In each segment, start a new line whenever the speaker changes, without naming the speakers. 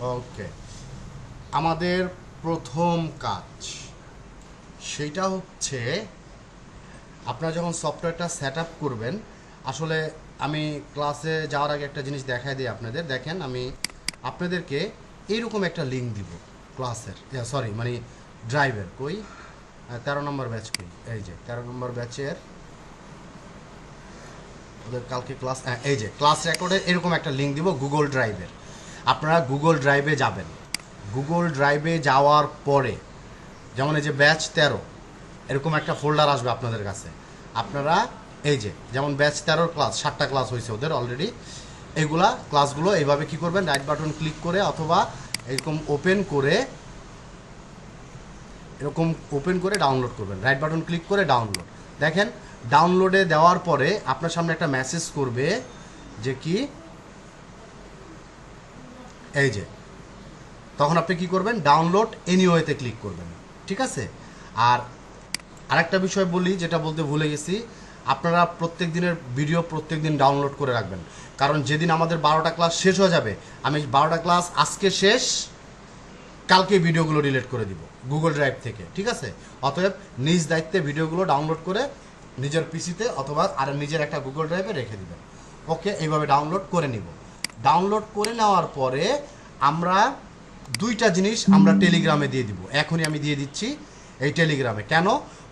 ওকে, আমাদের প্রথম কাজ সেটা হচ্ছে আপনারা যখন সফটওয়্যারটা সেট আপ করবেন। আসলে আমি ক্লাসে যাওয়ার আগে একটা জিনিস দেখাই দিই আপনাদের। দেখেন, আমি আপনাদেরকে এইরকম একটা লিঙ্ক দিব ক্লাসের, সরি মানে ড্রাইভের। কই 13 নম্বর ব্যাচ, কই এই যে 13 নম্বর ব্যাচের ওদের কালকে ক্লাস, এই যে ক্লাস রেকর্ডের এরকম একটা লিঙ্ক দিব গুগল ড্রাইভের। আপনারা গুগল ড্রাইভে যাবেন। গুগল ড্রাইভে যাওয়ার পরে যেমন এই যে ব্যাচ 13 এরকম একটা ফোল্ডার আসবে আপনাদের কাছে। আপনারা এই যে যেমন ব্যাচ 13 ক্লাস 7টা ক্লাস হয়েছে ওদের অলরেডি। এইগুলা ক্লাসগুলো এইভাবে কি করবেন, রাইট বাটন ক্লিক করে অথবা এরকম ওপেন করে ডাউনলোড করবেন। রাইট বাটন ক্লিক করে ডাউনলোড। দেখেন, ডাউনলোডে দেওয়ার পরে আপনার সামনে একটা মেসেজ করবে যে কি এই যে, তখন আপনি কি করবেন, ডাউনলোড এনিওয়েতে ক্লিক করবেন। ঠিক আছে। আর আরেকটা বিষয় বলি, যেটা বলতে ভুলে গেছি, আপনারা প্রত্যেক দিনের ভিডিও প্রত্যেক দিন ডাউনলোড করে রাখবেন। কারণ যেদিন আমাদের 12টা ক্লাস শেষ হয়ে যাবে, আমি 12টা ক্লাস আজকে শেষ, কালকে ভিডিওগুলো ডিলিট করে দিব গুগল ড্রাইভ থেকে। ঠিক আছে। অতএব নিজ দায়িত্বে ভিডিওগুলো ডাউনলোড করে নিজের পিসিতে অথবা আর নিজের একটা গুগল ড্রাইভে রেখে দিবেন। ওকে, এইভাবে ডাউনলোড করে নিব। ডাউনলোড করে নেওয়ার পরে আমরা দুইটা জিনিস আমরা টেলিগ্রামে দিয়ে দিব। এখনই আমি দিয়ে দিচ্ছি এই টেলিগ্রামে। কেন?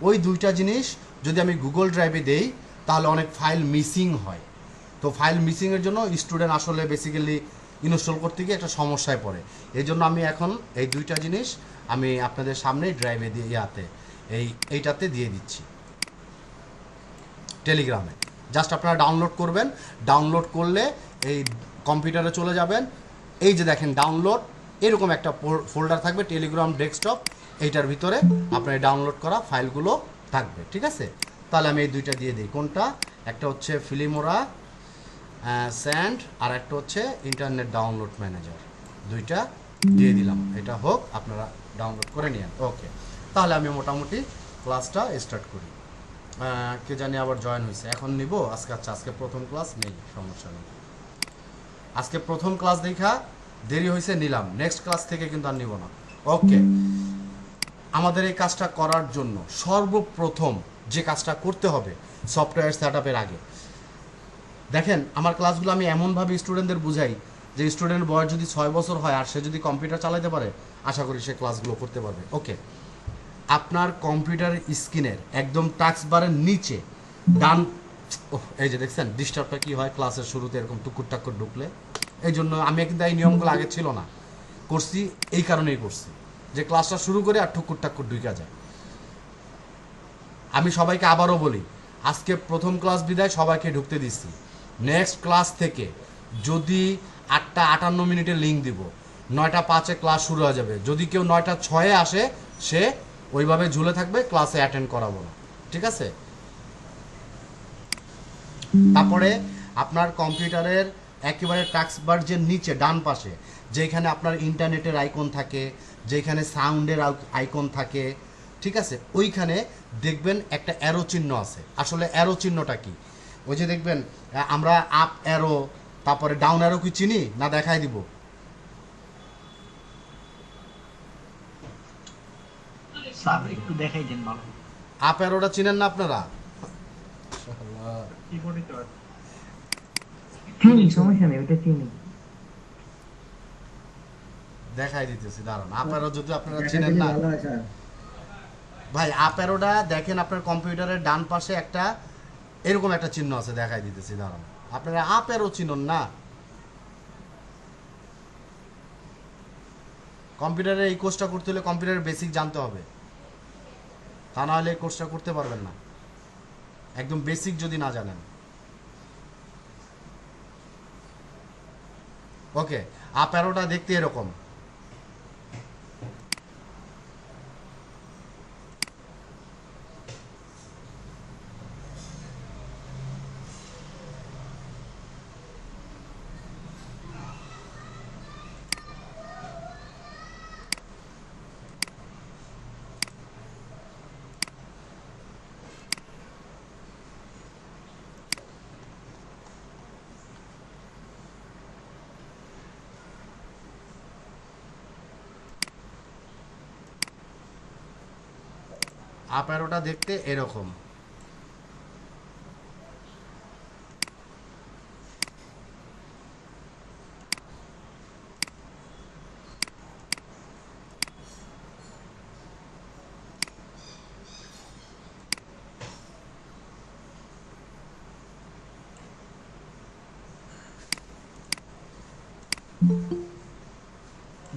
ওই দুইটা জিনিস যদি আমি গুগল ড্রাইভে দেই তাহলে অনেক ফাইল মিসিং হয়। তো ফাইল মিসিংয়ের জন্য স্টুডেন্ট আসলে বেসিক্যালি ইনস্টল করতে গিয়ে একটা সমস্যায় পড়ে। এই জন্য আমি এখন এই দুইটা জিনিস আমি আপনাদের সামনেই ড্রাইভে দিয়ে এইটাতে দিয়ে দিচ্ছি টেলিগ্রামে। জাস্ট আপনারা ডাউনলোড করবেন। ডাউনলোড করলে এই কম্পিউটারে চলে যাবেন। এই যে দেখেন ডাউনলোড, এরকম একটা ফোল্ডার থাকবে টেলিগ্রাম ডেস্কটপ। এইটার ভিতরে আপনার ডাউনলোড করা ফাইলগুলো থাকবে। ঠিক আছে। তাহলে আমি এই দুইটা দিয়ে দিই। কোনটা? একটা হচ্ছে ফিলিমোরা স্যান্ড, আর একটা হচ্ছে ইন্টারনেট ডাউনলোড ম্যানেজার। দুইটা দিয়ে দিলাম। এটা হোক, আপনারা ডাউনলোড করে নিন। ওকে, তাহলে আমি মোটামুটি ক্লাসটা স্টার্ট করি। কে জানি আবার জয়েন হয়েছে, এখন নিব আজকে। আচ্ছা, আজকে প্রথম ক্লাস নেই, সমস্যা নেই। আজকে প্রথম ক্লাস দেখা দেরি হয়েছে, নিলাম। নেক্সট ক্লাস থেকে কিন্তু আর নিব না। ওকে, আমাদের এই কাজটা করার জন্য সর্বপ্রথম যে কাজটা করতে হবে সফটওয়্যার সেট আপের আগে, দেখেন আমার ক্লাসগুলো আমি এমনভাবে স্টুডেন্টদের বুঝাই যে স্টুডেন্টের বয়স যদি 6 বছর হয় আর সে যদি কম্পিউটার চালাতে পারে, আশা করি সে ক্লাসগুলো করতে পারবে। ওকে, আপনার কম্পিউটারের স্ক্রিনের একদম টাচ বারের নিচে ডান, এই যে দেখছেন ডিস্টার্বটা কি হয় ক্লাসের শুরুতে, এরকম টুকুর টাক্কুর ঢুকলে। এই জন্য আমি কিন্তু এই নিয়মগুলো আগে ছিল না, করছি এই কারণেই করছি যে ক্লাসটা শুরু করে আর ঠুকুর টাক্কুর ঢুকা যায়। আমি সবাইকে আবারও বলি, আজকে প্রথম ক্লাস বিদায় সবাইকে ঢুকতে দিচ্ছি। নেক্সট ক্লাস থেকে যদি 8টা 58 মিনিটে লিঙ্ক দিব, 9টা 5-এ ক্লাস শুরু হয়ে যাবে। যদি কেউ 9টা 6-এ আসে, সে ওইভাবে ঝুলে থাকবে, ক্লাসে অ্যাটেন্ড করাবো না। ঠিক আছে। তারপরে আপনার কম্পিউটারের একেবারে টাস্কবার যে নিচে ডান পাশে যেখানে আপনার ইন্টারনেটের আইকন থাকে, যেখানে সাউন্ডের আইকন থাকে, ঠিক আছে, ওইখানে দেখবেন একটা অ্যারো চিহ্ন আছে। আসলে অ্যারো চিহ্নটা কি? ওই যে দেখবেন আমরা আপ অ্যারো তারপরে ডাউন অ্যারো কি চিনি না? দেখাই দিব।
স্যার একটু দেখাই দেন ভালো।
আপ অ্যারোটা চিনেন না আপনারা?
চিনি, সমস্যা নেই, ওইটা চিনি।
দেখাই দিতেছি, দাঁড়ান। আপ অ্যারো যদি আপনারা চিনেন না, ভাই আপ অ্যারোটা দেখেন আপনার কম্পিউটারের ডান পাশে একটা এরকম একটা চিহ্ন আছে, দেখাই দিতেছি, দাঁড়ান। আপনারা আপ অ্যারো চিনুন না? কম্পিউটারে এই কোর্সটা করতে হলে কম্পিউটারের বেসিক জানতে হবে, তা না হলে এই কোর্সটা করতে পারবেন না একদম বেসিক যদি না জানেন। ওকে, আপ অ্যারোটা দেখতে এরকম। আপ অ্যারোটা দেখতে এরকম।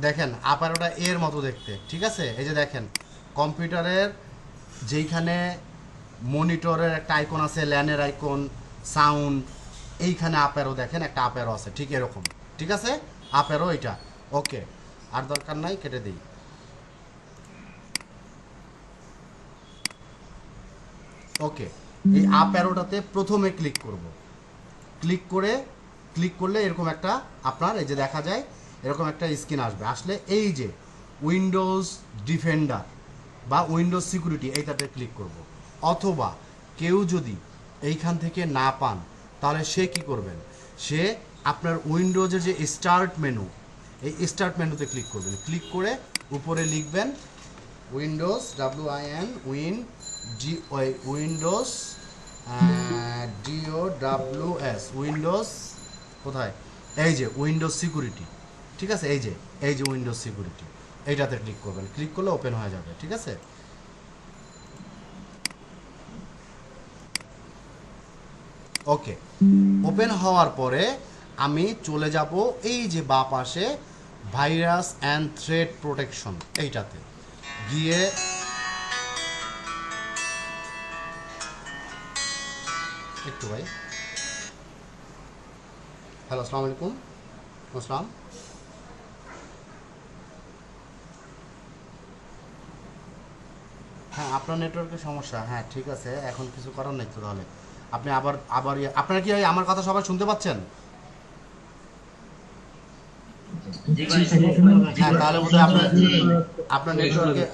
দেখেন আপ অ্যারোটা এর মতো দেখতে, ঠিক আছে? এই যে দেখেন কম্পিউটারের যেইখানে মনিটরের একটা আইকন আছে, ল্যানের আইকন, সাউন্ড, এইখানে আপ অ্যারো দেখেন একটা আপ অ্যারো আছে, ঠিক এরকম, ঠিক আছে? আপ অ্যারো এটা। ওকে, আর দরকার নাই, কেটে দিই। ওকে, এই আপ অ্যারোটাতে প্রথমে ক্লিক করব। ক্লিক করলে এরকম একটা আপনার এই যে দেখা যায় এরকম একটা স্ক্রিন আসবে। আসলে এই যে উইন্ডোজ ডিফেন্ডার বা উইন্ডোজ সিকিউরিটি এইটাতে ক্লিক করব। অথবা কেউ যদি এইখান থেকে না পান তাহলে সে কি করবেন, সে আপনার উইন্ডোজের যে স্টার্ট মেনু, এই স্টার্ট মেনুতে ক্লিক করবেন। ক্লিক করে উপরে লিখবেন উইন্ডোজ উইন্ডোজ DOWS উইন্ডোজ, কোথায়, এই যে উইন্ডোজ সিকিউরিটি, ঠিক আছে? এই যে উইন্ডোজ সিকিউরিটি, এইটাতে ক্লিক করবেন। ক্লিক করলে ওপেন হয়ে যাবে, ঠিক আছে? ওকে, ওপেন হওয়ার পরে আমি চলে যাব এই যে বাঁ পাশে ভাইরাস অ্যান্ড থ্রেট প্রোটেকশন, এইটাতে গিয়ে একটু ভাই, হ্যালো, আসসালামু আলাইকুম। আসসালাম। হ্যাঁ, আপনার নেটওয়ার্কের সমস্যা, হ্যাঁ ঠিক আছে, এখন কিছু করার নেই তো। তাহলে আপনি আবার আপনার কি আমার কথা সবাই শুনতে পাচ্ছেন? হ্যাঁ, তাহলে বোধহয়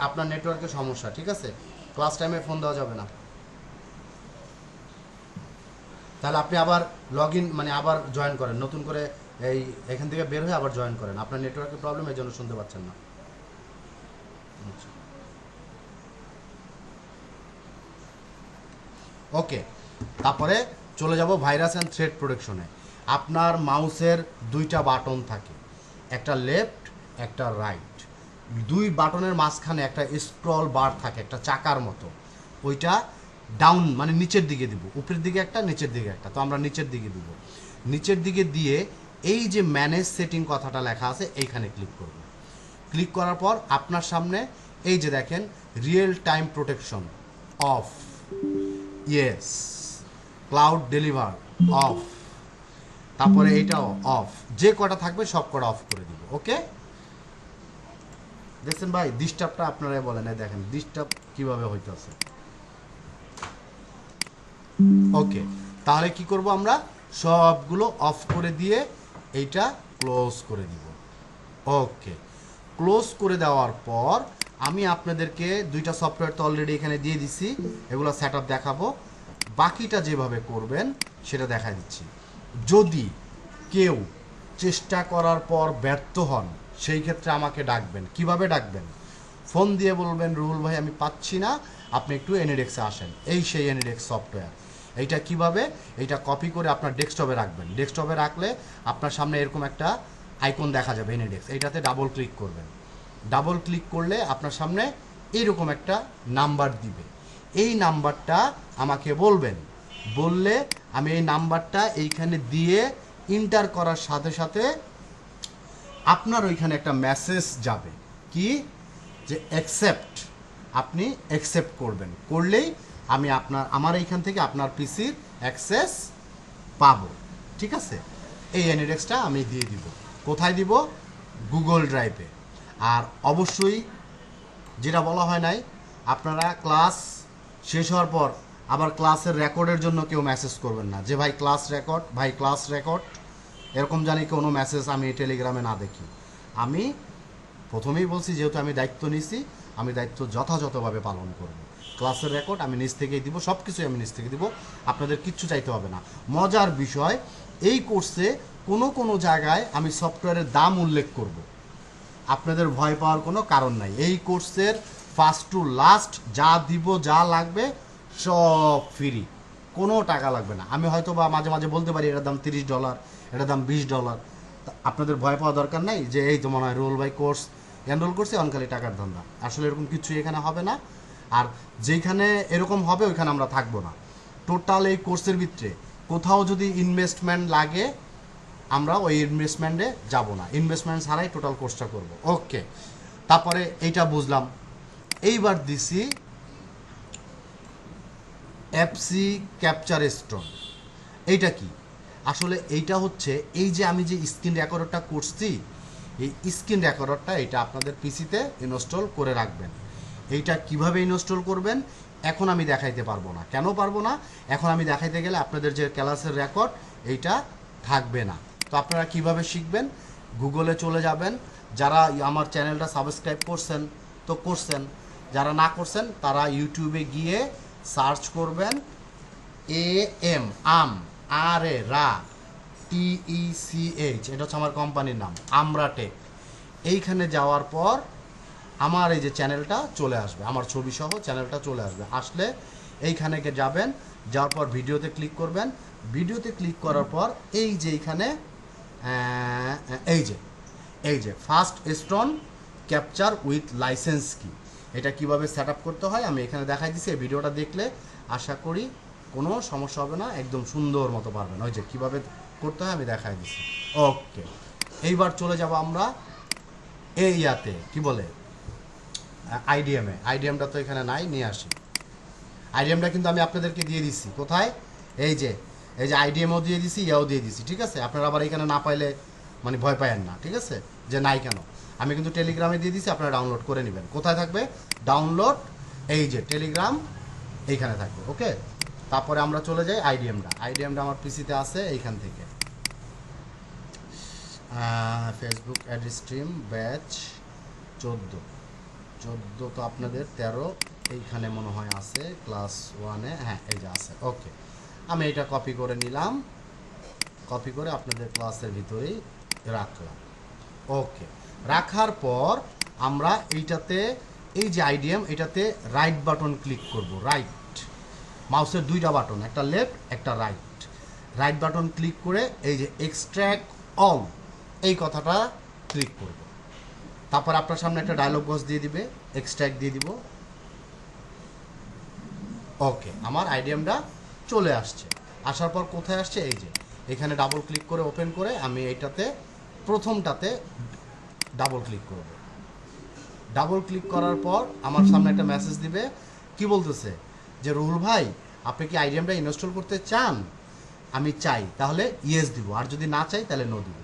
আপনার নেটওয়ার্কের সমস্যা, ঠিক আছে? ক্লাস টাইমে ফোন দেওয়া যাবে না। তাহলে আপনি আবার মানে আবার জয়েন করেন, নতুন করে এখান থেকে বের হয়ে আবার জয়েন করেন। আপনার নেটওয়ার্কের প্রবলেম, এই জন্য শুনতে পাচ্ছেন না। আচ্ছা, ওকে, তারপরে চলে যাব ভাইরাস অ্যান্ড থ্রেট প্রোটেকশনে। আপনার মাউসের দুইটা বাটন থাকে, একটা লেফট একটা রাইট। দুই বাটনের মাঝখানে একটা স্ক্রল বার থাকে, একটা চাকার মতো। ওইটা ডাউন মানে নিচের দিকে দিব, উপরের দিকে একটা, নিচের দিকে একটা। তো আমরা নিচের দিকে দিব। নিচের দিকে দিয়ে এই যে ম্যানেজ সেটিং কথাটা লেখা আছে এইখানে ক্লিক করব। ক্লিক করার পর আপনার সামনে এই যে দেখেন real time protection of, yes, cloud deliver of, তারপরে এইটাও অফ, যে কটা থাকবে সব কটা অফ করে দিব। ওকে, দেখছেন ভাই ডিস্টার্বটা আপনারাই বলেন, এই দেখেন ডিস্টার্ব কিভাবে হইতেছে। ওকে, তাহলে কি করব, আমরা সবগুলো অফ করে দিয়ে এইটা ক্লোজ করে দিব। ওকে, ক্লোজ করে দেওয়ার পর আমি আপনাদেরকে দুইটা সফটওয়্যার তো অলরেডি এখানে দিয়ে দিছি, এগুলো সেট আপ দেখাবো। বাকিটা যেভাবে করবেন সেটা দেখা দিচ্ছি। যদি কেউ চেষ্টা করার পর ব্যর্থ হন সেই ক্ষেত্রে আমাকে ডাকবেন। কিভাবে ডাকবেন, ফোন দিয়ে বলবেন রুহুল ভাই আমি পাচ্ছি না, আপনি একটু এনিডেক্সে আসেন। এই সেই এনিডেক্স সফটওয়্যার। এইটা কিভাবে, এইটা কপি করে আপনার ডেস্কটপে রাখবেন। ডেস্কটপে রাখলে আপনার সামনে এরকম একটা আইকন দেখা যাবে এনিডেক্স, এইটাতে ডাবল ক্লিক করবেন। ডাবল ক্লিক করলে আপনার সামনে এইরকম একটা নাম্বার দিবে। এই নাম্বারটা আমাকে বলবেন, বললে আমি এই নাম্বারটা এইখানে দিয়ে ইন্টার করার সাথে সাথে আপনার ওইখানে একটা মেসেজ যাবে কি, যে অ্যাকসেপ্ট। আপনি অ্যাকসেপ্ট করবেন, করলেই আমি আমার এইখান থেকে আপনার পিসির অ্যাক্সেস পাবো, ঠিক আছে? এই এনিডেক্সটা আমি দিয়ে দিব। কোথায় দিব? গুগল ড্রাইভে। আর অবশ্যই যেটা বলা হয় নাই, আপনারা ক্লাস শেষ হওয়ার পর আবার ক্লাসের রেকর্ডের জন্য কেউ মেসেজ করবেন না, যে ভাই ক্লাস রেকর্ড, এরকম জানি কোনো মেসেজ আমি টেলিগ্রামে না দেখি। আমি প্রথমেই বলছি, যেহেতু আমি দায়িত্ব নিছি, আমি দায়িত্ব যথাযথভাবে পালন করব। ক্লাসের রেকর্ড আমি নিজ থেকেই দিব, সব কিছুই আমি নিজ থেকে দিব, আপনাদের কিচ্ছু চাইতে হবে না। মজার বিষয়, এই কোর্সে কোনো জায়গায় আমি সফটওয়্যারের দাম উল্লেখ করব, আপনাদের ভয় পাওয়ার কোনো কারণ নাই। এই কোর্সের ফার্স্ট টু লাস্ট যা দিব যা লাগবে সব ফ্রি, কোনো টাকা লাগবে না। আমি হয়তো বা মাঝে মাঝে বলতে পারি এটার দাম $30, এটার দাম $20, আপনাদের ভয় পাওয়া দরকার নাই যে এই তো মনে হয় রোল বাই কোর্স এনরোল করছে অনকালি টাকার ধান্দা। আসলে এরকম কিছুই এখানে হবে না। আর যেখানে এরকম হবে ওইখানে আমরা থাকবো না। টোটাল এই কোর্সের ভিতরে কোথাও যদি ইনভেস্টমেন্ট লাগে আমরা ওই ইনভেস্টমেন্টে যাব না, ইনভেস্টমেন্ট ছাড়াই টোটাল কোর্সটা করব। ওকে, তারপরে এইটা বুঝলাম। এইবার দিছি এফসি ক্যাপচার স্টোন। এইটা কি? আসলে এইটা হচ্ছে এই যে আমি যে স্ক্রিন রেকর্ডারটা করছি, এই স্ক্রিন রেকর্ডারটা এটা আপনাদের পিসিতে ইনস্টল করে রাখবেন। এইটা কিভাবে ইনস্টল করবেন এখন আমি দেখাইতে পারবো না। কেন পারবো না? এখন আমি দেখাইতে গেলে আপনাদের যে ক্লাসের রেকর্ড এইটা থাকবে না। তো আপনারা কিভাবে শিখবেন? গুগলে চলে যাবেন। যারা আমার চ্যানেলটা সাবস্ক্রাইব করছেন তো করছেন, যারা না করছেন তারা ইউটিউবে গিয়ে সার্চ করবেন আম আর এ রা TECH, এটা হচ্ছে আমার কোম্পানির নাম আমরা টেক। এইখানে যাওয়ার পর আমার এই যে চ্যানেলটা চলে আসবে, আমার ছবি সহ চ্যানেলটা চলে আসবে। আসলে এইখানে যাবেন, যাওয়ার পর ভিডিওতে ক্লিক করবেন। ভিডিওতে ক্লিক করার পর এই যে এইখানে এই যে first stone capture with licence কি, এটা কিভাবে সেট আপ করতে হয় আমি এখানে দেখাই দিচ্ছি। এই ভিডিওটা দেখলে আশা করি কোনো সমস্যা হবে না, একদম সুন্দর মতো পারবেন। ওই যে কীভাবে করতে হয় আমি দেখাই দিচ্ছি। ওকে, এইবার চলে যাব আমরা এই ইয়াতে কি বলে আইডিএমটা তো এখানে নাই, নিয়ে আসি। আইডিএমটা কিন্তু আমি আপনাদেরকে দিয়ে দিচ্ছি। কোথায়? এই যে আইডিএমও দিয়ে দিছি, ইয়াও দিয়ে দিছি। ঠিক আছে, আপনারা আবার এখানে না পাইলে মানে ভয় পায়েন না। ঠিক আছে, যে নাই কেন, আমি কিন্তু টেলিগ্রামে দিয়ে দিছি, আপনারা ডাউনলোড করে নেবেন। কোথায় থাকবে ডাউনলোড? এই যে টেলিগ্রাম এইখানে থাকবে। ওকে, তারপরে আমরা চলে যাই আইডিএমটা আমার পিসিতে আছে। এইখান থেকে ফেসবুক অ্যাড স্ট্রিম ব্যাচ 14 তো আপনাদের 13 এইখানে মনে হয় আছে ক্লাস 1-এ। হ্যাঁ, এই যে আছে। ওকে, আমি এটা কপি করে নিলাম, কপি করে আপনাদের ক্লাসের ভিতরেই রাখলাম। ওকে, রাখার পর আমরা এইটাতে এই যে আইডিএম এটাতে রাইট বাটন ক্লিক করব। রাইট মাউসের দুইটা বাটন, একটা লেফট একটা রাইট বাটন ক্লিক করে এই যে এক্সট্র্যাক্ট অল এই কথাটা ক্লিক করব। তারপর আপনার সামনে একটা ডায়লগ বক্স দিয়ে দিবে, এক্সট্র্যাক্ট দিয়ে দিব। ওকে, আমার আইডিএমটা চলে আসছে। আসার পর কোথায় আসছে? এই যে এখানে ডাবল ক্লিক করে ওপেন করে আমি এইটাতে প্রথমটাতে ডাবল ক্লিক করব। ডাবল ক্লিক করার পর আমার সামনে একটা মেসেজ দিবে। কি বলতেছে? যে রুহুল ভাই আপনি কি আইডিএমটা ইনস্টল করতে চান? আমি চাই, তাহলে ইয়েস দিব। আর যদি না চাই তাহলে নো দিব।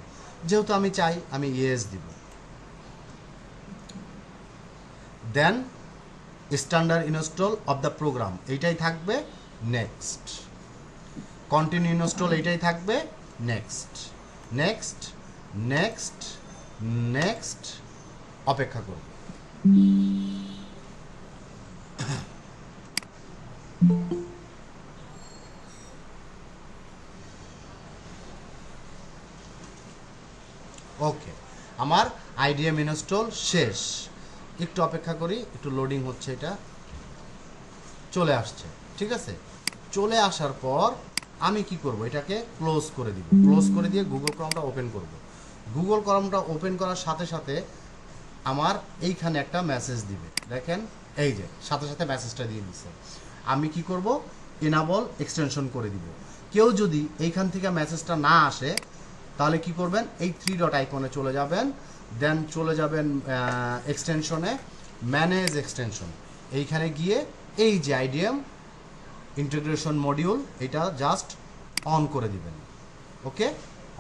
যেহেতু আমি চাই আমি ইয়েস দিব। Then standard install of the program এইটাই থাকবে, নেক্সট। কন্টিনিউ ইনস্টল এইটাই থাকবে, নেক্সট নেক্সট নেক্সট নেক্সট। অপেক্ষা করব। ওকে, আমার আইডিএম ইনস্টল শেষ। একটু অপেক্ষা করি, একটু লোডিং হচ্ছে, এটা চলে আসছে। ঠিক আছে, চলে আসার পর আমি কি করব? এটাকে ক্লোজ করে দিব। ক্লোজ করে দিয়ে গুগল ক্রমটা ওপেন করব। গুগল ক্রমটা ওপেন করার সাথে সাথে আমার এইখানে একটা মেসেজ দিবে। দেখেন এই যে সাথে সাথে মেসেজটা দিয়ে দিচ্ছে। আমি কি করব? এনাবল এক্সটেনশন করে দিব। কেউ যদি এইখান থেকে মেসেজটা না আসে তাহলে কি করবেন? এই 3 ডট আইকনে চলে যাবেন, দেন চলে যাবেন এক্সটেনশনে, ম্যানেজ এক্সটেনশন। এইখানে গিয়ে এই যে আইডিএম ইন্টিগ্রেশন মডিউল এটা জাস্ট অন করে দিবেন। ওকে,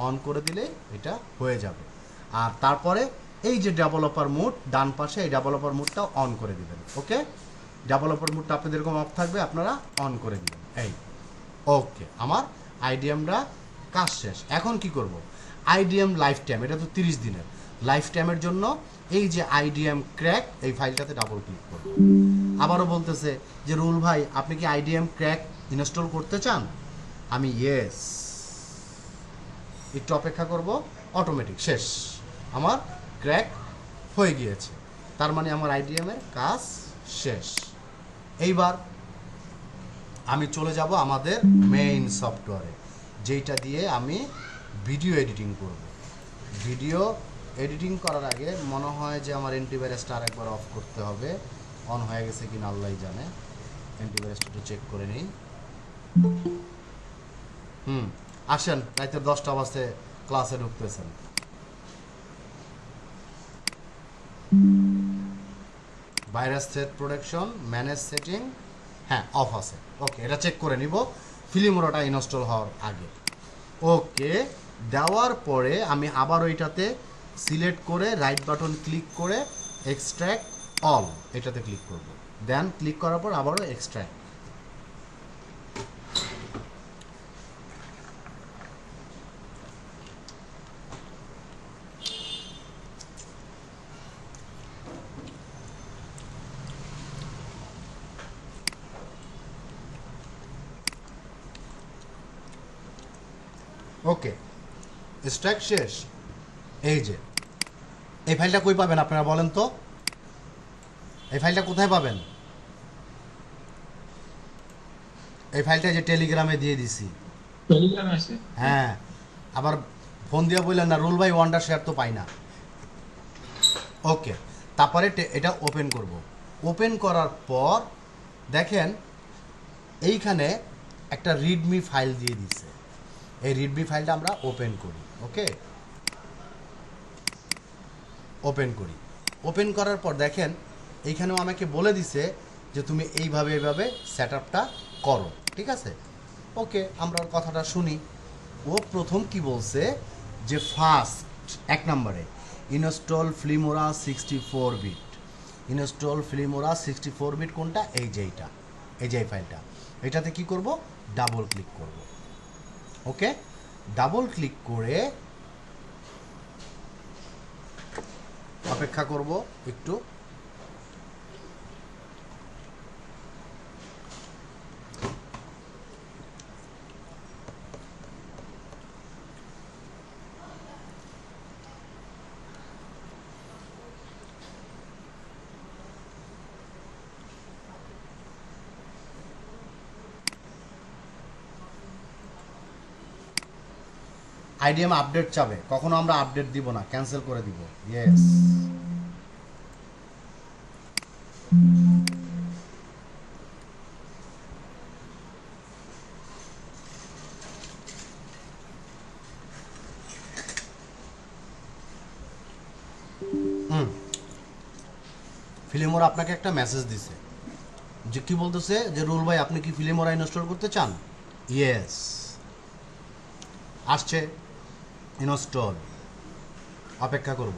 অন করে দিলে এটা হয়ে যাবে। আর তারপরে এই যে ডেভেলপার মোড ডান পাশে, এই ডেভেলপার মোডটা অন করে দিবেন। ওকে, ডেভেলপার মোডটা আপনাদের এরকম অফ থাকবে, আপনারা অন করে দিবেন। এই ওকে, আমার আইডিএমটা কাজ শেষ। এখন কি করব? আইডিএম লাইফ টাইম, এটা তো 30 দিনের লাইফ টাইমের জন্য এই যে আইডিএম ক্র্যাক এই ফাইলটাতে ডাবল ক্লিক করব। আবারও বলতেছে যে রুল ভাই আপনি কি আইডিএম ক্র্যাক ইনস্টল করতে চান? আমি ইয়েস। একটু অপেক্ষা করব, অটোমেটিক শেষ। আমার ক্র্যাক হয়ে গিয়েছে, তার মানে আমার আইডিএম এর কাজ শেষ। এইবার আমি চলে যাব আমাদের মেইন সফটওয়্যারে, যেইটা দিয়ে আমি ভিডিও এডিটিং করব। ভিডিও এডিটিং করার আগে মনে হয় যে আমার অ্যান্টিভাইরাসটা আরেকবার অফ করতে হবে, অন হয়ে গেছে কিনা আল্লাহই জানে। অ্যান্টিভাইরাসটা একটু চেক করে নিই। আসেন, রাতে 10টা বাজে ক্লাসে ঢুকতেছেন। Virus threat protection, manage setting, হ্যাঁ অফ আছে। ওকে, এটা চেক করে নিব ফিল্মোরাটা ইনস্টল হওয়ার আগে। ওকে, দেওয়ার পরে আমি আবার ওইটাতে সিলেক্ট করে রাইট বাটন ক্লিক করে এক্সট্র্যাক্ট অল এটাতে ক্লিক করব। দেন ক্লিক করার পর আবারও এক্সট্র্যাক্ট। ওকে, এক্সট্র্যাক্ট শেষ। এই যে এই ফাইলটা কই পাবেন আপনারা বলেন তো? এই ফাইলটা কোথায় পাবেন? এই ফাইলটা যে টেলিগ্রামে দিয়ে দিছি।
টেলিগ্রামে আছে?
হ্যাঁ, আবার ফোন দিয়ে বললেন না রুল বাই ওয়ান্ডার শেয়ার তো পাই না। ওকে, তারপরে এটা ওপেন করব। ওপেন করার পর দেখেন এইখানে একটা রিডমি ফাইল দিয়ে দিছে। এই রিডমি ফাইলটা আমরা ওপেন করি। ওকে, ওপেন করি। ওপেন করার পর দেখেন এইখানেও আমাকে বলে দিছে যে তুমি এইভাবে সেট আপটা করো, ঠিক আছে? ওকে, আমরা ওর কথাটা শুনি। ও প্রথম কি বলছে যে ফার্স্ট 1 নম্বরে install Filmora 64 bit. Install Filmora 64 bit কোনটা? এই যে এইটা, এই যে এই ফাইলটা। এটাতে কি করব? ডাবল ক্লিক করব। ওকে, ডাবল ক্লিক করে অপেক্ষা করব একটু। আইডিএম আপডেট চাবে, কখনো আমরা আপডেট দিব না, ক্যান্সেল করে দিব। ইয়েস, ফিল্মোরা আপনাকে একটা মেসেজ দিছে যে কি বলতেছে যে রুল ভাই আপনি কি ফিল্মোরা ইনস্টল করতে চান? ইয়েস, আসছে ইনস্টল। অপেক্ষা করব।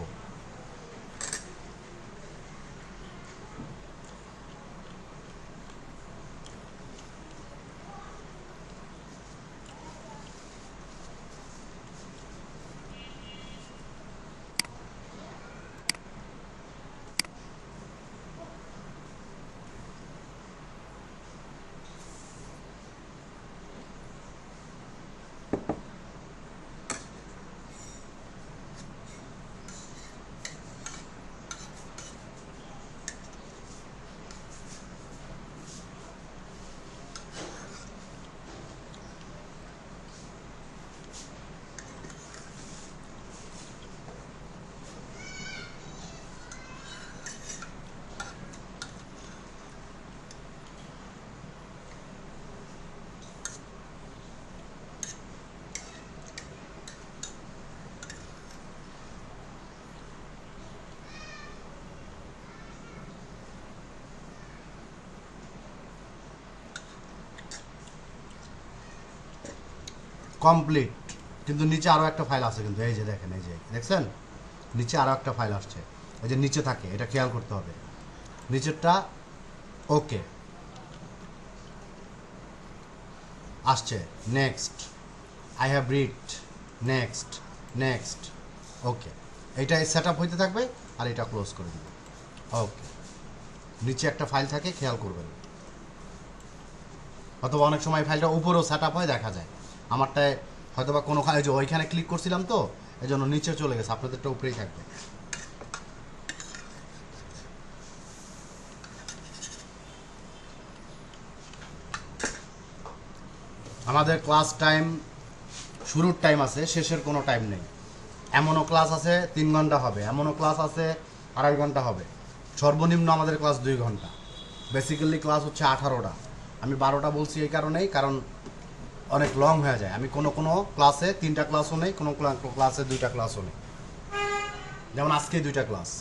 কমপ্লিট। কিন্তু নিচে আরও একটা ফাইল আছে, কিন্তু এই যে দেখেন, এই যে দেখছেন নিচে আরও একটা ফাইল আসছে। এই যে নিচে থাকে, এটা খেয়াল করতে হবে নিচেরটা। ওকে, আসছে next, I have read, next next. Okay, এইটা সেট আপ হইতে থাকবে আর এটা ক্লোজ করে দেবে। ওকে, নিচে একটা ফাইল থাকে, খেয়াল করবেন। অথবা অনেক সময় ফাইলটা উপরেও সেট আপ হয়, দেখা যায়। আমারটায় হয়তো বা কোনো যে ওইখানে ক্লিক করছিলাম তো এই জন্য নিচে চলে গেছে, আপনাদেরটা উপরেই থাকবে। আমাদের ক্লাস টাইম শুরুর টাইম আছে, শেষের কোনো টাইম নেই। এমনও ক্লাস আছে 3 ঘন্টা হবে, এমনও ক্লাস আছে 2.5 ঘন্টা হবে। সর্বনিম্ন আমাদের ক্লাস 2 ঘন্টা। বেসিক্যালি ক্লাস হচ্ছে 18টা। আমি 12টা বলছি এই কারণেই, কারণ অনেক লং হয়ে যায়। আমি কোনো ক্লাসে 3টা ক্লাসও নেই, কোনো ক্লাসে 2টা ক্লাসও নেই। যেমন আজকে 2টা ক্লাস।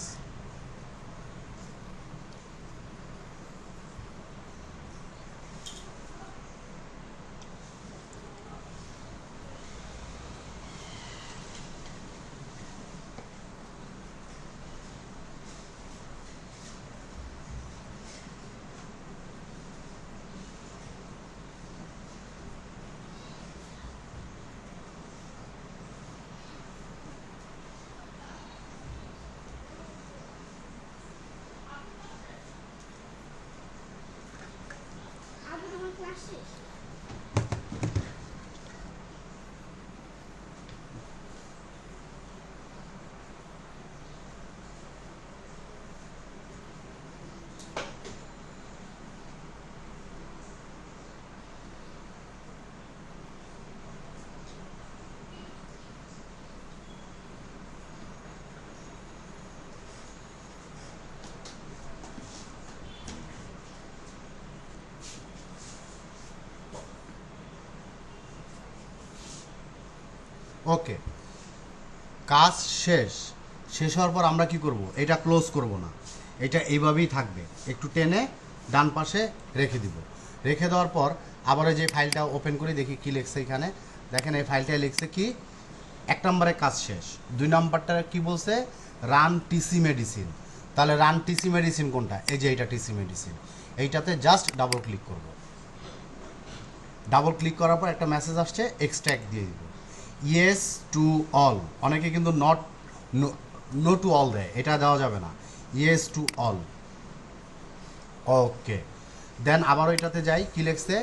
ওকে, কাজ শেষ হওয়ার পর আমরা কি করব? এটা ক্লোজ করব না, এটা এইভাবেই থাকবে। একটু টেনে ডান পাশে রেখে দিব। রেখে দেওয়ার পর আবার যে ফাইলটা ওপেন করি, দেখি কি লিখছে এখানে। দেখেন এই ফাইলটায় লিখছে কি, 1 নম্বরে কাজ শেষ। 2 নম্বরটা কি বলছে? Run TC medicine. তাহলে রান টিসি মেডিসিন কোনটা? এই যে এইটা টিসি মেডিসিন। এইটাতে জাস্ট ডাবল ক্লিক করব। ডাবল ক্লিক করার পর একটা মেসেজ আসছে, এক্সট্রাক্ট দিয়ে দিব। Yes to all. অনেকে কিন্তু নো টু অল দেয়, এটা দেওয়া যাবে না। Yes to all. Okay, then আবার ওইটাতে যাই, কি লিখছে?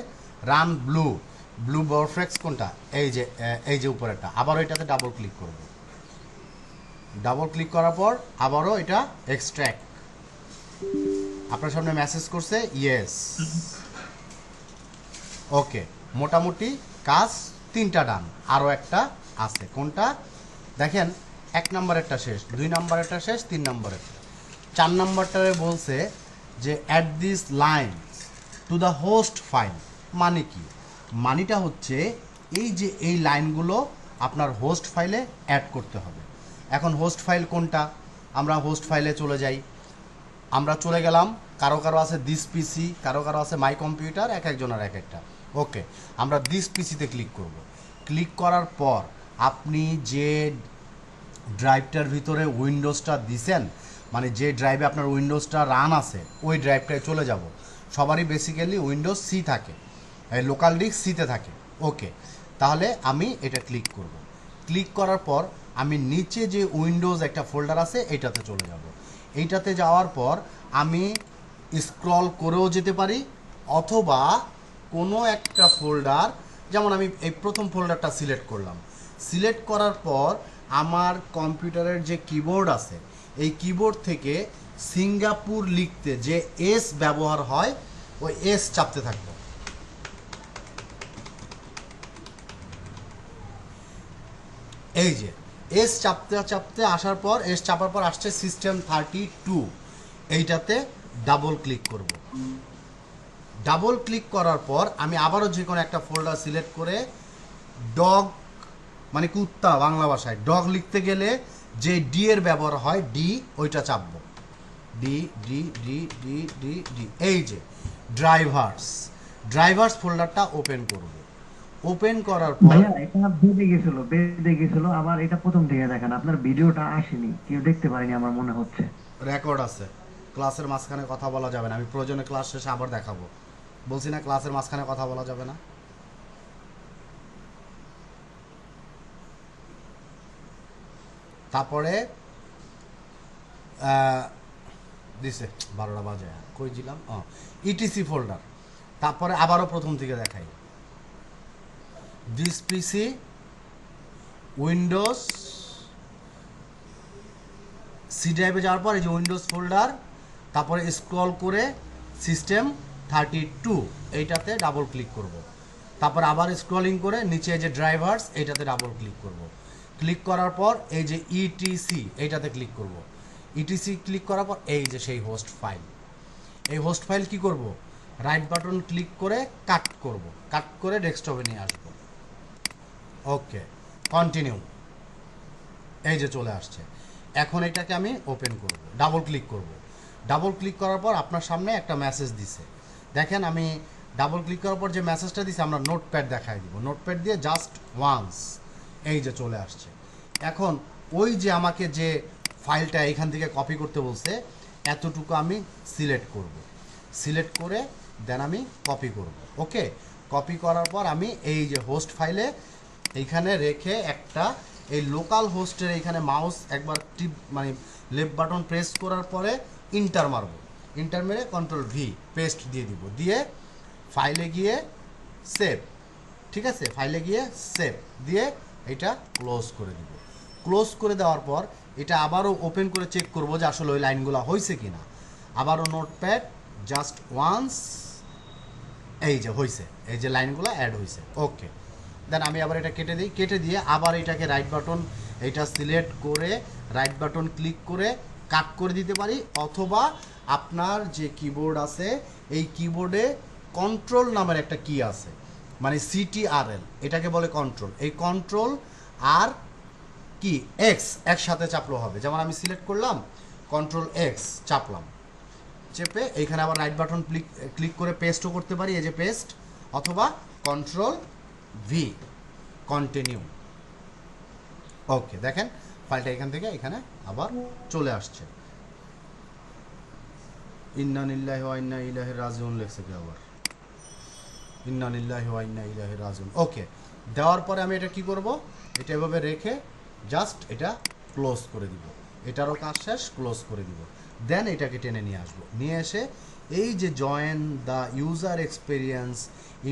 রান ব্লু বরফ্লেক্স কোনটা? এই যে উপরেরটা। আবার ওইটাতে ডাবল ক্লিক করব। ডাবল ক্লিক করার পর আবারও এটা এক্সট্রাক্ট। আপনার সামনে মেসেজ করছে ইয়েস। ওকে, মোটামুটি কাজ 3টা ডান, আরও একটা আছে। কোনটা? দেখেন 1 নম্বরেরটা শেষ, 2 নম্বরেরটা শেষ, 3 নম্বরেরটা। 4 নম্বরটারে বলছে যে add this line to the host file. মানে কি? মানিটা হচ্ছে এই লাইনগুলো আপনার হোস্ট ফাইলে অ্যাড করতে হবে। এখন হোস্ট ফাইল কোনটা? আমরা হোস্ট ফাইলে চলে যাই। আমরা চলে গেলাম। কারো আছে দিস পিসি, কারো আছে মাই কম্পিউটার, এক একজনের এক একটা। ওকে, আমরা দিস পিসিতে ক্লিক করব। ক্লিক করার পর আপনি যে ড্রাইভটার ভিতরে উইন্ডোজটা দিছেন, মানে যে ড্রাইভে আপনার উইন্ডোজটা রান আছে, ওই ড্রাইভটায় চলে যাব। সবারই বেসিক্যালি উইন্ডোজ সি থাকে, লোকাল ডিস্ক সিতে থাকে। ওকে, তাহলে আমি এটা ক্লিক করব। ক্লিক করার পর আমি নিচে যে উইন্ডোজ একটা ফোল্ডার আছে এইটাতে চলে যাব। এইটাতে যাওয়ার পর আমি স্ক্রল করেও যেতে পারি, অথবা কোনো একটা ফোল্ডার, যেমন আমি এই প্রথম ফোল্ডারটা সিলেক্ট করলাম। সিলেক্ট করার পর আমার কম্পিউটারের যে কিবোর্ড আছে, এই কিবোর্ড থেকে সিঙ্গাপুর লিখতে যে এস ব্যবহার হয়, ওই এস চাপতে থাকবো। এই যে এস চাপতে আসার পর, এস চাপার পর আসছে সিস্টেম 32। এইটাতে ডাবল ক্লিক করব। ডাবল ক্লিক করার পর আমি আবারও যে কোনো একটা ফোল্ডার সিলেক্ট করে ডগ, মানে কুত্তা বাংলা ভাষায়, ডগ লিখতে গেলে যে ডি এর ব্যবহার হয়, ডি, ওইটা চাপবো। D D D D D D. এই যে ড্রাইভার্স ফোল্ডারটা ওপেন করব। ওপেন করার পর
ভাইয়া এটা বেঁধে গেছিল, আবার এটা প্রথম থেকে দেখেন, আপনার ভিডিওটা আসেনি, কেউ দেখতে পারেনি আমার মনে হচ্ছে।
রেকর্ড আছে। ক্লাসের মাঝখানে কথা বলা যাবে না। আমি প্রয়োজনে ক্লাস শেষে আবার দেখাবো। বলছি না ক্লাসের মাঝখানে কথা বলা যাবে না। তারপরে দিছে 12টা বাজে, কই দিলাম? Etc folder. তারপরে আবারও প্রথম থেকে দেখাই। দিস পিসি, উইন্ডোজ, সি ড্রাইভে যাওয়ার পর এই যে উইন্ডোজ ফোল্ডার, তারপরে স্ক্রল করে সিস্টেম 32 এইটাতে ডাবল ক্লিক করব। তারপর আবার স্ক্রলিং করে নিচে যে ড্রাইভার্স এইটাতে ডাবল ক্লিক করব। ক্লিক করার পর এই যে ইটিসি এইটাতে ক্লিক করব। ইটিসি ক্লিক করার পর এই যে সেই হোস্ট ফাইল, এই হোস্ট ফাইল কি করব, রাইট বাটন ক্লিক করে কাট করব, কাট করে ডেস্কটপে নিয়ে আসব। ওকে, কন্টিনিউ। এই যে চলে আসছে। এখন এটাকে আমি ওপেন করব, ডাবল ক্লিক করব। ডাবল ক্লিক করার পর আপনার সামনে একটা মেসেজ দিছে, দেখেন আমি ডাবল ক্লিক করার পর যে মেসেজটা দিছে আমরা নোটপ্যাড দেখাই দিব, নোটপ্যাড দিয়ে জাস্ট ওয়ান্স এই যে চলে আসছে। এখন ওই যে আমাকে যে ফাইলটা এইখান থেকে কপি করতে বলছে এতটুকু আমি সিলেক্ট করব, সিলেক্ট করে দেন আমি কপি করব। ওকে, কপি করার পর আমি এই যে হোস্ট ফাইলে এইখানে রেখে একটা এই লোকাল হোস্টের এইখানে মাউস একবার টিপ মানে লেফট বাটন প্রেস করার পরে ইন্টার মারব, ইন্টার মেরে কন্ট্রোল ভি পেস্ট দিয়ে দিব, দিয়ে ফাইলে গিয়ে সেভ, ঠিক আছে, ফাইলে গিয়ে সেভ দিয়ে এটা ক্লোজ করে দিব। ক্লোজ করে দেওয়ার পর এটা আবারও ওপেন করে চেক করব যে আসলে ওই লাইনগুলো হয়েছে কি না। আবারও নোটপ্যাড জাস্ট ওয়ান্স, এই যে হয়েছে, এই যে লাইনগুলো অ্যাড হয়েছে। ওকে, দেন আমি আবার এটা কেটে দিই, কেটে দিয়ে আবার এটাকে রাইট বাটন এইটা সিলেক্ট করে রাইট বাটন ক্লিক করে কাট করে দিতে পারি, অথবা আপনার যে কিবোর্ড আছে এই কিবোর্ডে কন্ট্রোল নামের একটা কি আছে, মানে CTRL এটাকে বলে কন্ট্রোল, এই কন্ট্রোল আর কি এক্স একসাথে চাপলেও হবে। যেমন আমি সিলেক্ট করলাম কন্ট্রোল এক্স চাপলাম, চেপে এইখানে আবার রাইট বাটন ক্লিক করে পেস্টও করতে পারি, এই যে পেস্ট, অথবা কন্ট্রোল ভি কন্টিনিউ। ওকে, দেখেন ফাইলটা এখান থেকে এখানে আবার চলে আসছে। ইন্না লিল্লাহি ওয়া ইন্না ইলাইহি রাজিউন লেখছে কি আবার, ইন্না লিল্লাহি ওয়া ইন্না ইলাইহি রাজিউন। ওকে, দেওয়ার পরে আমি এটা কি করব, এটা এভাবে রেখে জাস্ট এটা ক্লোজ করে দিব, এটারও কাজ শেষ, ক্লোজ করে দিব। দেন এটাকে টেনে নিয়ে আসবো, নিয়ে এসে এই যে join the user experience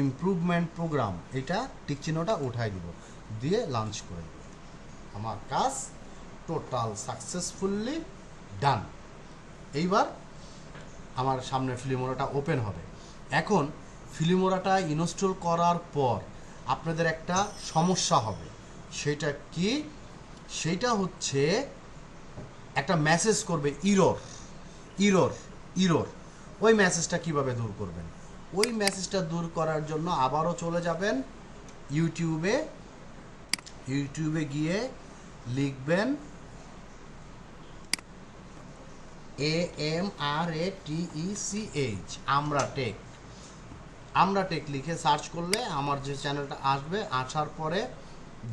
improvement program এটা টিক চিহ্নটা উঠাই দিব, দিয়ে লঞ্চ করে দিব। আমার কাজ টোটাল সাকসেসফুলি ডান। এইবার আমার সামনে ফিল্মোরাটা ওপেন হবে। এখন ফিল্মোরাটা ইনস্টল করার পর আপনাদের একটা সমস্যা হবে, সেটা কি, সেটা হচ্ছে একটা মেসেজ করবে ইরর ইরর ইরর। ওই মেসেজটা কিভাবে দূর করবেন, ওই মেসেজটা দূর করার জন্য আবারও চলে যাবেন ইউটিউবে, ইউটিউবে গিয়ে লিখবেন AMRATECH আমরা টেক, আমরা টেক লিখে সার্চ করলে আমার যে চ্যানেলটা আসবে, আসার পরে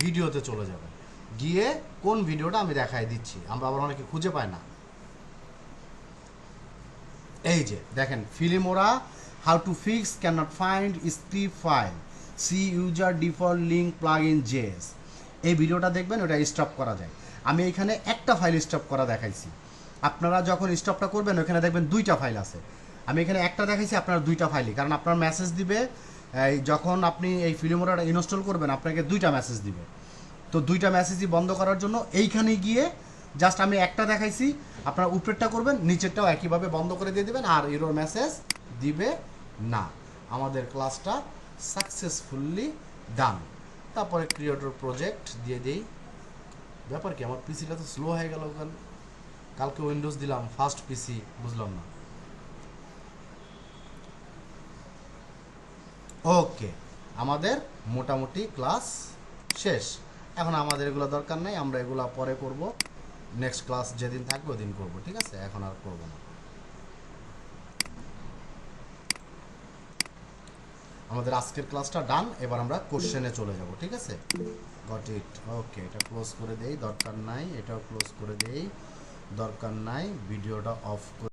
ভিডিওতে চলে যাবেন, গিয়ে কোন ভিডিওটা আমি দেখাই দিচ্ছি, আমরা আবার অনেকে খুঁজে পাই না। এই যে দেখেন Filmora how to fix can not find script file C user default link plug in JS, এই ভিডিওটা দেখবেন, ওটা স্টপ করা যায়। আমি এখানে একটা ফাইল স্টপ করা দেখাইছি, আপনারা যখন স্টপটা করবেন ওখানে দেখবেন দুইটা ফাইল আছে, আমি এখানে একটা দেখাইছি, আপনার দুইটা ফাইলই, কারণ আপনার মেসেজ দিবে যখন আপনি এই ফিল্মোরাটা ইনস্টল করবেন আপনাকে দুইটা মেসেজ দিবে, তো দুইটা মেসেজই বন্ধ করার জন্য এইখানে গিয়ে জাস্ট আমি একটা দেখাইছি, আপনার উপরেরটা করবেন, নিচেরটাও একইভাবে বন্ধ করে দিয়ে দেবেন, আর এরর মেসেজ দিবে না। আমাদের ক্লাসটা সাকসেসফুলি ডান। তারপরে ক্রিয়েটর প্রজেক্ট দিয়ে দেই। ব্যাপার কি, আমার পিসিটা তো স্লো হয়ে গেল, কালকে উইন্ডোজ দিলাম, ফার্স্ট পিসি, বুঝলাম না। ওকে, আমাদের মোটামুটি ক্লাস শেষ। এখন আমাদের এগুলো দরকার নাই, আমরা এগুলো পরে করব, নেক্সট ক্লাস যেদিন থাকবে ওদিন করব, ঠিক আছে, এখন আর করব না। আমাদের আজকের ক্লাসটা ডান, এবার আমরা কোশ্চেনে চলে যাব, ঠিক আছে, গট ইট। ওকে, এটা ক্লোজ করে দেই, দরকার নাই, এটাও ক্লোজ করে দেই, দরকার নাই, ভিডিওটা অফ করে